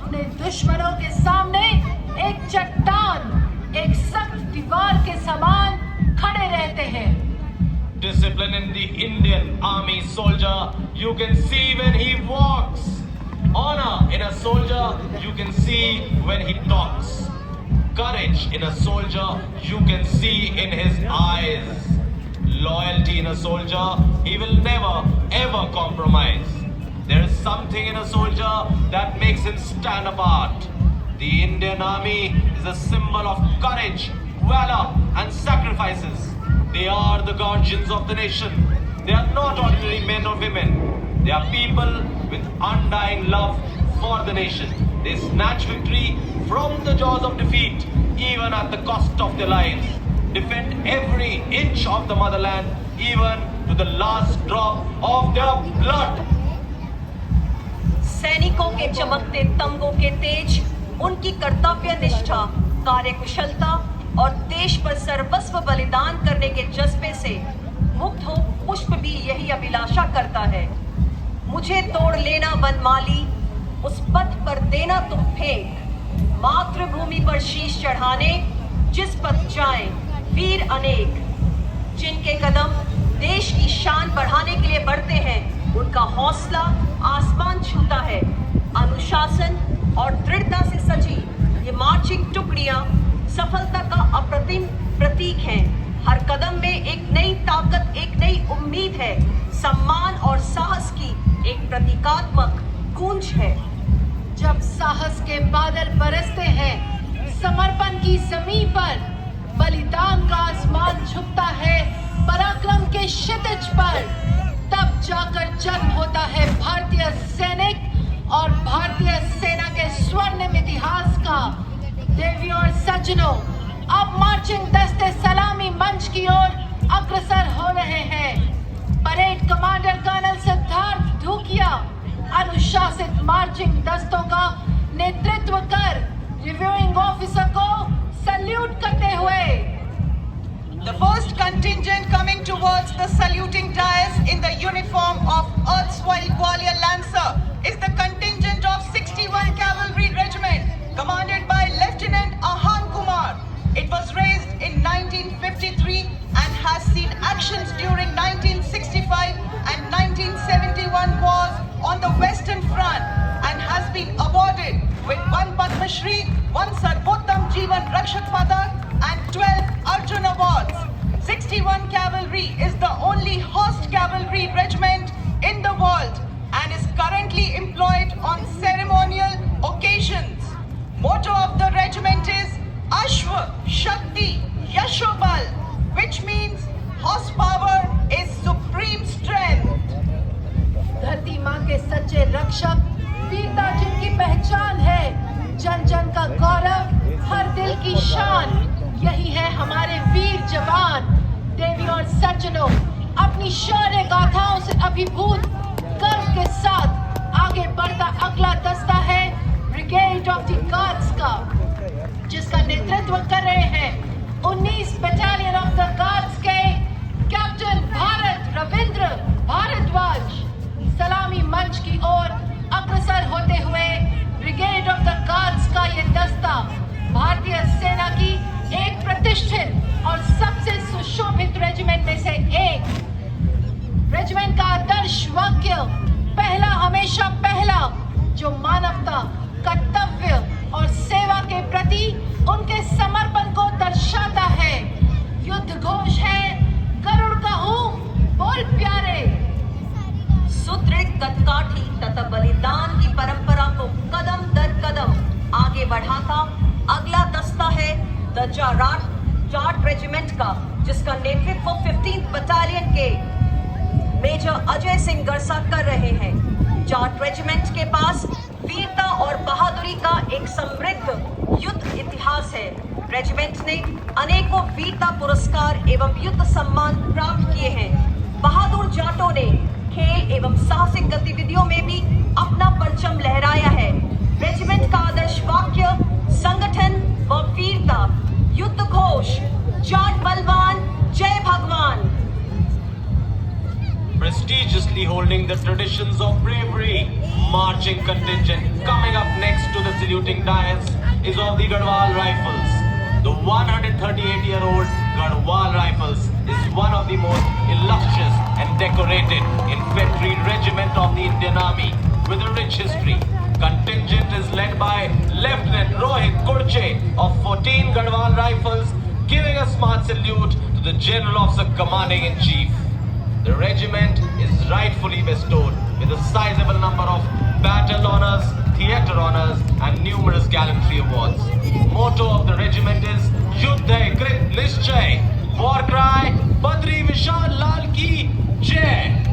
अपने दुश्मनों के सामने एक चट्टान, एक सख्त दीवार के समान खड़े रहते हैं। Discipline in the Indian Army soldier you can see when he walks. Honor in a soldier you can see when he talks. Courage in a soldier you can see in his eyes. Loyalty in a soldier, he will never ever compromise. There is something in a soldier that makes him stand apart. The Indian Army is a symbol of courage, valor and sacrifices. They are the guardians of the nation. They are not ordinary men or women. They are people with undying love for the nation. They snatch victory from the jaws of defeat, even at the cost of their lives. Defend every inch of the motherland, even to the last drop of their blood. सैनिकों के चमकते तंगों के तेज, उनकी कर्तव्य निष्ठा, कार्यकुशलता और देश पर सर्वस्व बलिदान करने के जज्बे से मुक्त हो पुष्प भी यही अभिलाषा करता है। मुझे तोड़ लेना वनमाली, उस पथ पर देना तुम फेंक। मातृभूमि पर शीश चढ़ाने जिस पथ जाए वीर अनेक। जिनके कदम देश की शान बढ़ाने के लिए बढ़ते हैं, उनका हौसला आसमान छूता है। अनुशासन और दृढ़ता से सजी ये मार्चिंग टुकड़ियां सफलता का अप्रतिम प्रतीक हैं। हर कदम में एक नई ताकत, एक नई उम्मीद है। सम्मान और साहस की एक प्रतीकात्मक गूंज है। जब साहस के बादल बरसते हैं समर्पण की ज़मीन पर, बलिदान का आसमान झुकता है पराक्रम के क्षितिज पर, तब जाकर जन्म होता है भारतीय सैनिक और भारतीय सेना के स्वर्णिम इतिहास का। देवियों और सज्जनों, अब मार्चिंग दस्ते सलामी मंच की ओर अग्रसर हो रहे हैं। परेड कमांडर कर्नल सिद्धार्थ धूकिया अनुशासित मार्चिंग दस्तों का नेतृत्व कर रिव्यूइंग ऑफिसर को सल्यूट करते हुए। The first contingent coming towards the saluting dais in the uniform of erstwhile Gwalior Lancer is the contingent of 61 Cavalry Regiment, commanded by Lieutenant Ahan Kumar. It was raised in 1953 and has seen actions during 1965 and 1971 wars on the Western Front and has been awarded with 1 Padma Shri, 1 Sarvottam Jeevan Rakshak Padak and 12 Arjun Awards. 61 Cavalry is the only horsed cavalry regiment in the world and is currently employed on ceremonial occasions. Motto of the regiment is Ashwa Shakti Yashobal, which means horsepower is supreme strength. धरती माँ के सच्चे रक्षक, वीरता जिनकी पहचान है, जन जन का गौरव, हर दिल की शान, यही है हमारे वीर जवान। देवियों और सज्जनों, अपनी शौर्य गाथाओं से अभिभूत गर्व के साथ आगे बढ़ता अगला दस्ता है ब्रिगेड ऑफ द गार्ड्स का, जिसका नेतृत्व कर रहे हैं 19 बटालियन ऑफ द गार्ड्स के कैप्टन भारत रविंद्र भारद्वाज। सलामी मंच की ओर अग्रसर होते हुए ब्रिगेड ऑफ द गार्ड्स का ये दस्ता भारतीय सेना की एक प्रतिष्ठित और सबसे सुशोभित रेजिमेंट में से एक। रेजिमेंट का आदर्श वाक्य पहला हमेशा पहला, जो मानवता, कर्तव्य और सेवा के प्रति उनके समर्पण को दर्शाता है। युद्ध घोष है गरुड़ कहूं बोल प्यारे। सुदृढ़ कदकाठी तथा बलिदान की परंपरा को कदम दर कदम आगे बढ़ाता अगला दस्ता है द जाट रेजिमेंट का, जिसका नेतृत्व 15th बटालियन के मेजर अजय सिंह गरसा कर रहे हैं। जाट रेजिमेंट के पास वीरता और बहादुरी का एक समृद्ध युद्ध इतिहास है। रेजिमेंट ने अनेकों वीरता पुरस्कार एवं युद्ध सम्मान प्राप्त किए हैं। बहादुर जाटों ने खेल एवं साहसिक गतिविधियों में भी अपना परचम लहराया है। रेजिमेंट का आदर्श वाक्य संगठन व वीरता, युद्ध घोष जाट बलवान जय भगवान। prestigiously holding the traditions of bravery. Marching contingent coming up next to the saluting dais is of the Garhwal Rifles. The 138-year-old Garhwal Rifles is one of the most illustrious and decorated infantry regiment of the Indian Army with a rich history. Contingent is led by Lieutenant Rohit Kurche of 14 Garhwal Rifles, giving a smart salute to the General Officer Commanding in Chief. The regiment is rightfully bestowed with a sizable number of battle honors, theatre honors, and numerous gallantry awards. Motto of the regiment is Yuddha Krit Nischay. War cry Badri Vishal Lal Ki Jai.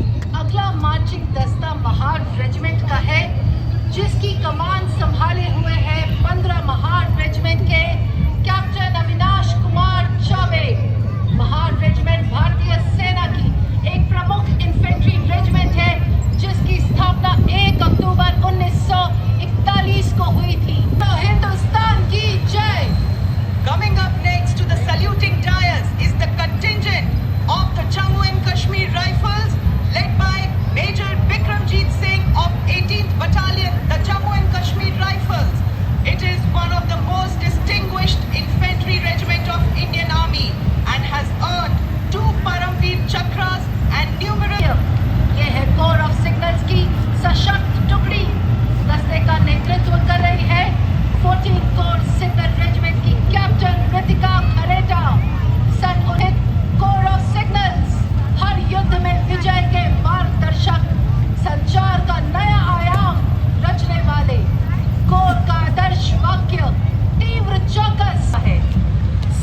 अगला marching दस्ता Mahar regiment का है, जिसकी कमान संभाले हुए हैं 15 Mahar regiment के captain Avinash Kumar Choubey. Mahar regiment भारतीय सेना की एक प्रमुख इन्फेंट्री रेजिमेंट है, जिसकी स्थापना 1 अक्टूबर 1941 को हुई थी। तो हिंदुस्तान की जय। Coming up next to the saluting dais is the contingent of the Jammu and Kashmir Rifles, led by Major Bikramjeet Singh of 18th Battalion, the Jammu and Kashmir Rifles. It is one of the most distinguished infantry regiment of Indian Army and has earned 2 Paramveer Chakras and numerous. ये है core of signals की सशक्त टुकड़ी। दस्ते का नेतृत्व कर रही है 14 कोर सिग्नल रेजिमेंट की कैप्टन रितिका खरेटा। संगठित कोर ऑफ सिग्नल्स हर युद्ध में विजय के मार्गदर्शक, संचार का नया आयाम रचने वाले। कोर का आदर्श वाक्य तीव्र चौकस है।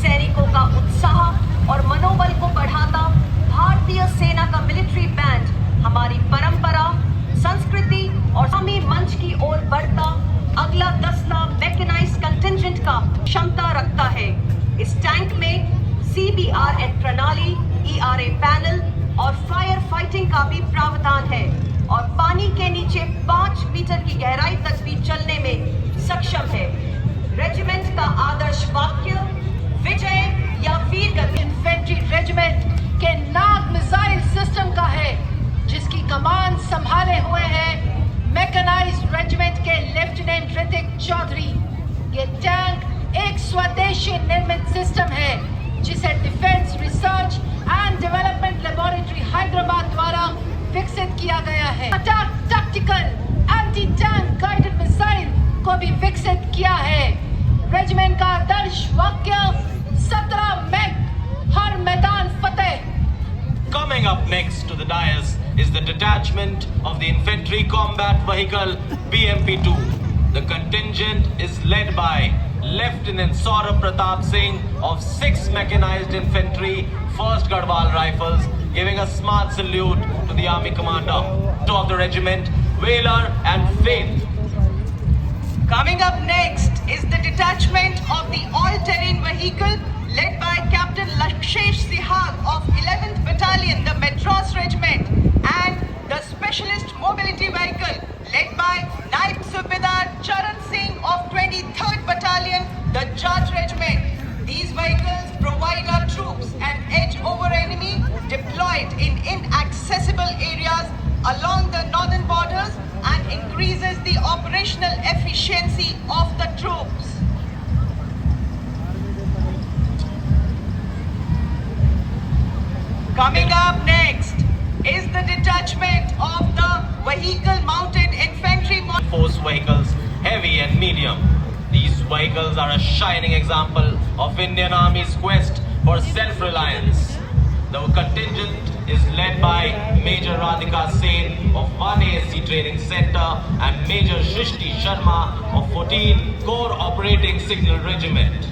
सैनिकों का उत्साह और मनोबल को बढ़ाता भारतीय सेना का मिलिट्री बैंड हमारी परंपरा, संस्कृति और आर्मी मंच की ओर बढ़ता अगला दस्ता मैकेनाइज्ड कंटिंजेंट का क्षमता रखता है। इस टैंक में CBRN प्रणाली, ERA पैनल और फायर फाइटिंग का भी प्रावधान है और पानी के नीचे 5 मीटर की गहराई तक भी चलने में सक्षम है। रेजिमेंट का आदर्श वाक्य विजय या वीर गति इन्फेंट्री रेजिमेंट के नाग मिसाइल सिस्टम का है, जिसकी कमान संभाले हुए हैं मैकेनाइज्ड रेजिमेंट के लेफ्टिनेंट ऋतिक चौधरी। ये टैंक एक स्वदेशी निर्मित सिस्टम है, जिसे defence research and development laboratory Hyderabad द्वारा विकसित किया गया है। Attack tactical anti tank guided missile को भी विकसित किया है। रेजिमेंट का आदर्श वाक्य 17 मैग हर मैदान फतेह। Coming up next to the dais is the detachment of the Infantry Combat Vehicle BMP-2. The contingent is led by Lieutenant Saurabh Pratap Singh of 6th Mechanized Infantry, 1st Garhwal Rifles, giving a smart salute to the Army Commander. Two of the regiment, Valor and Faith. Coming up next is the detachment of the all-terrain vehicle led by Captain Lakshesh Sihag of 11th Battalion, the Madras Regiment, and the Specialist Mobility Vehicle led by Naib Subedar Charan Singh of 23rd Battalion, the Judge Regiment. These vehicles provide our troops an edge over enemy deployed in inaccessible areas along the northern borders and increases the operational efficiency of the troops. Coming up next is the detachment of the Vehicle Mounted Infantry Force vehicles, heavy and medium. These vehicles are a shining example of Indian Army's quest for self-reliance. The contingent is led by Major Radhika Sen of 1ASC Training Center and Major Shrishti Sharma of 14 Corps Operating Signal Regiment.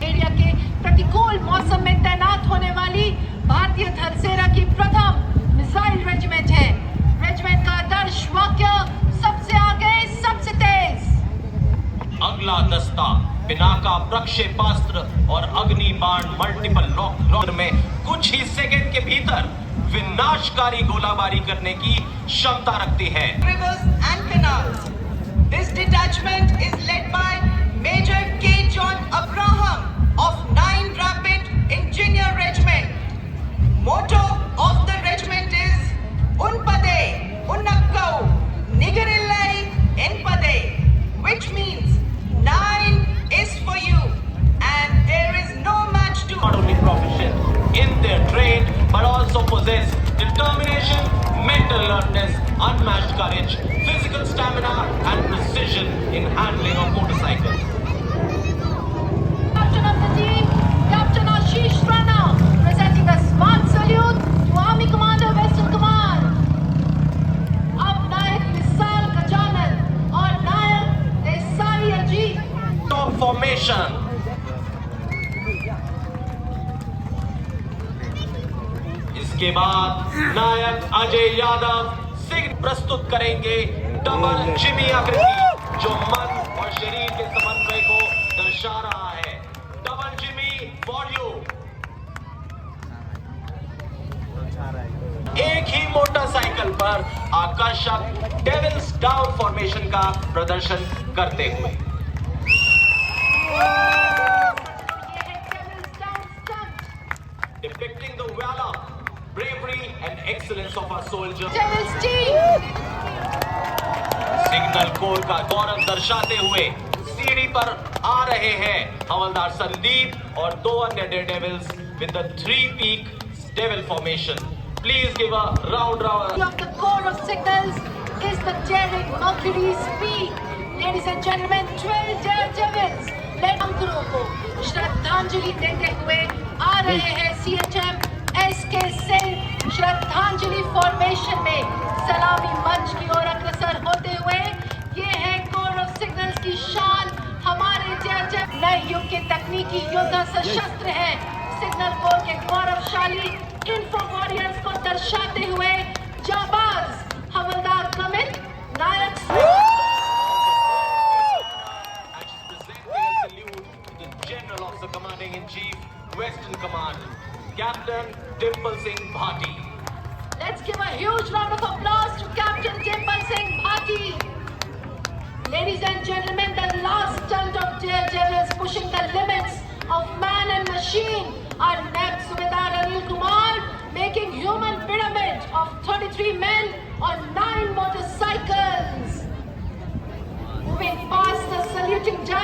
Area के प्रतिकूल मौसम में तैनात होने वाली भारतीय थल सेना की प्रथम मिसाइल रेजिमेंट है। रेजिमेंट का आदर्श वाक्य सबसे आगे सबसे तेज। अगला दस्ता पिनाका प्रक्षेपास्त्र और अग्नि बाण मल्टीपल लॉक में कुछ ही सेकंड के भीतर विनाशकारी गोलाबारी करने की क्षमता रखती है। Rivers and canals. This detachment is led by Major K. John Abraham of 9 Rapid Engineer Regiment. Motto of the regiment is Unpade, Unnakau, Nigarillai, Enpade, which means 9 is for you, and there is no match to. Not only proficient in their trade, but also possess determination, mental alertness, unmatched courage, physical stamina, and precision in handling of motorcycles. Captain of the team, Captain Ashish Rana, presenting a smart salute to Army Commander Western Command. अब नायक विशाल गजानन और नायक Desai Ajit Top formation. इसके बाद नायक अजय यादव सिंह प्रस्तुत करेंगे double Jimmy आकृति, जो मन और शरीर के समन्वय को दर्शा रहा है। Double Jimmy for you. एक ही मोटरसाइकिल पर आकर्षक डेविल्स डाउन फॉर्मेशन का प्रदर्शन करते हुए ये है Devil's Down stunt. depicting the valor, bravery and excellence of our soldiers. Devil's team. Signal corps का गौरव दर्शाते हुए सीढ़ी पर आ रहे हैं हवलदार संदीप और 2 अन्य devils with the 3 peak devil formation. Please give a round Of the Corps of Signals is the daring Mercury's Peak. Ladies and gentlemen, 12 daredevils led अंकरों को श्रद्धांजलि देते हुए आ रहे हैं CHM SK सिंह श्रद्धांजलि फॉर्मेशन में सलामी मंच की ओर अग्रसर होते हुए. ये है कोर ऑफ सिग्नल्स की शान. हमारे जय नए युग के तकनीकी योद्धा सशस्त्र हैं. सिग्नल कोर के गौरवशाली इन्फो वॉरियर्स को दर्शाते हुए जाबाज हवलदार Camille Nayak presenting a salute to the General Officer Commanding in Chief, Western Command, Captain Dimple Singh Bhati. Let's give a huge round of applause to Captain Dimple Singh Bhati. Ladies and gentlemen, the last stunt of daredevils pushing the limits of man and machine are Nab Subedar Anil Kumar making human pyramid of 33 men on 9 motorcycles. Moving past the saluting giant.